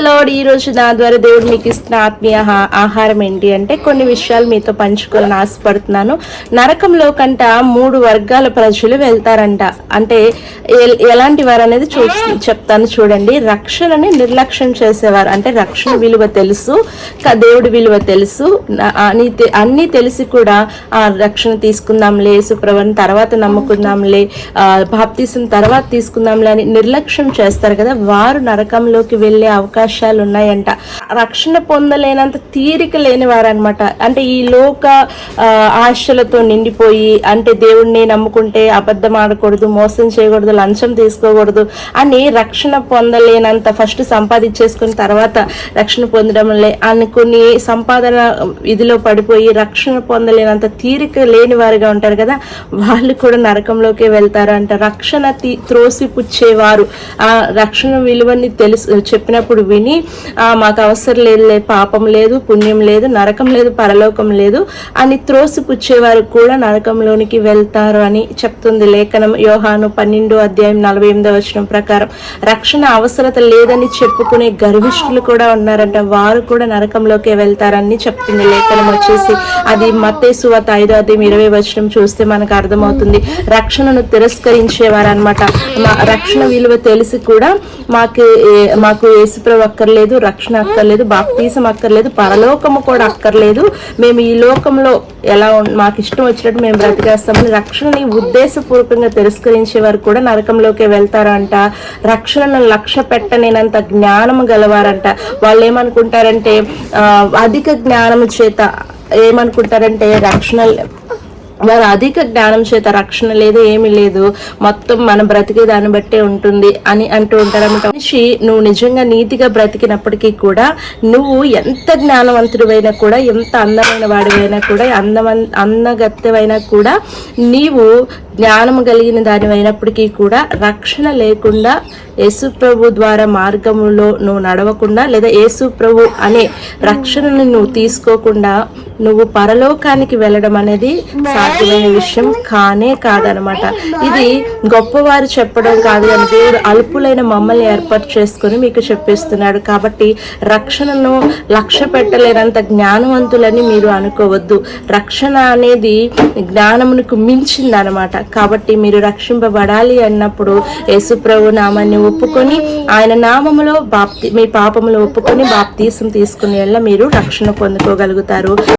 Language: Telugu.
లార్డ్, ఈ రోజు నా ద్వారా దేవుడు మీకు ఇస్తున్న ఆత్మీయ ఆహారం ఏంటి అంటే కొన్ని విషయాలు మీతో పంచుకోవాలని ఆశపడుతున్నాను. నరకంలో కంట 3 వర్గాల ప్రజలు వెళ్తారంట. అంటే ఎలాంటి వారు అనేది చెప్తాను చూడండి. రక్షణని నిర్లక్ష్యం చేసేవారు, అంటే రక్షణ విలువ తెలుసు, దేవుడి విలువ తెలుసు, అన్నీ తెలిసి కూడా రక్షణ తీసుకుందాంలే, యేసుప్రభుని తర్వాత నమ్ముకుందాంలే, బాప్తిసం తర్వాత తీసుకుందాంలే అని నిర్లక్ష్యం చేస్తారు కదా, వారు నరకంలోకి వెళ్ళే అవకాశాలు ఉన్నాయంట. రక్షణ పొందలేనంత తీరిక లేని వారనమాట. అంటే ఈ లోక ఆశలతో నిండిపోయి, అంటే దేవుడిని నమ్ముకుంటే అబద్ధం ఆడకూడదు, మోసం చేయకూడదు, లంచం తీసుకోకూడదు అని రక్షణ పొందలేనంత ఫస్ట్ సంపాదించేసుకున్న తర్వాత రక్షణ పొందడంలే అనుకుని సంపాదన ఇదిలో పడిపోయి రక్షణ పొందలేనంత తీరిక లేని వారుగా ఉంటారు కదా, వాళ్ళు కూడా నరకంలోకి వెళ్తారంట. రక్షణ త్రోసిపుచ్చేవారు ఆ రక్షణ విలువని చెప్పినప్పుడు విని మాకు అవసరం లేదులే, పాపం లేదు, పుణ్యం లేదు, నరకం లేదు, పరలోకం లేదు అని త్రోసిపుచ్చేవారు కూడా నరకంలోనికి వెళ్తారు అని చెప్తుంది లేఖనం. యోహాను 12:48 ప్రకారం రక్షణ అవసరత లేదని చెప్పుకునే గర్విష్ఠులు కూడా ఉన్నారంట, వారు కూడా నరకంలోకి వెళ్తారని చెప్తుంది లేఖనం వచ్చేసి. అది మత్తయి సువార్త 5:20 చూస్తే మనకు అర్థమవుతుంది. రక్షణను తిరస్కరించేవారు అనమాట. రక్షణ విలువ తెలిసి కూడా మాకు యేసుప్రభు అక్కర్లేదు, రక్షణ అక్కర్లేదు, బాప్తీసం అక్కర్లేదు, పరలోకము కూడా అక్కర్లేదు, మేము ఈ లోకంలో ఎలా మాకు ఇష్టం వచ్చినట్టు మేము బ్రతికేస్తామని రక్షణని ఉద్దేశపూర్వకంగా తిరస్కరించే వారు కూడా నరకంలోకి వెళ్తారంట. రక్షణను లక్ష్య పెట్టలేనంత జ్ఞానము గలవారంట. వాళ్ళు ఏమనుకుంటారంటే అధిక జ్ఞానము చేత ఏమనుకుంటారంటే వారు అధిక జ్ఞానం చేత రక్షణ లేదు, ఏమి లేదు, మొత్తం మనం బ్రతికే దాన్ని బట్టే ఉంటుంది అని అంటూ ఉంటారన్నమాట. మనిషి నువ్వు నిజంగా నీతిగా బ్రతికినప్పటికీ కూడా, నువ్వు ఎంత జ్ఞానవంతుడివైనా కూడా, ఎంత అందమైన వాడివైనా కూడా, అందగత్తెవైనా కూడా, నీవు జ్ఞానం కలిగిన దానివైనప్పటికీ కూడా రక్షణ లేకుండా యేసుప్రభు ద్వారా మార్గంలో నువ్వు నడవకుండా, లేదా యేసుప్రభు అనే రక్షణను నువ్వు తీసుకోకుండా నువ్వు పరలోకానికి వెళ్ళడం అనేది సాధ్యమైన విషయం కాదనమాట. ఇది గొప్పవారు చెప్పడం కాదు అని దేవుడు అల్పులైన మమ్మల్ని ఏర్పాటు చేసుకుని మీకు చెప్పిస్తున్నాడు. కాబట్టి రక్షణను లక్ష్య పెట్టలేనంత జ్ఞానవంతులని మీరు అనుకోవద్దు. రక్షణ అనేది జ్ఞానమునకు మించింది అనమాట. కాబట్టి మీరు రక్షింపబడాలి అన్నప్పుడు యేసుప్రభు నామాన్ని ఒప్పుకొని, ఆయన నామములో మీ పాపములు ఒప్పుకొని బాప్తీసం తీసుకునే వల్ల మీరు రక్షణ పొందుకోగలుగుతారు.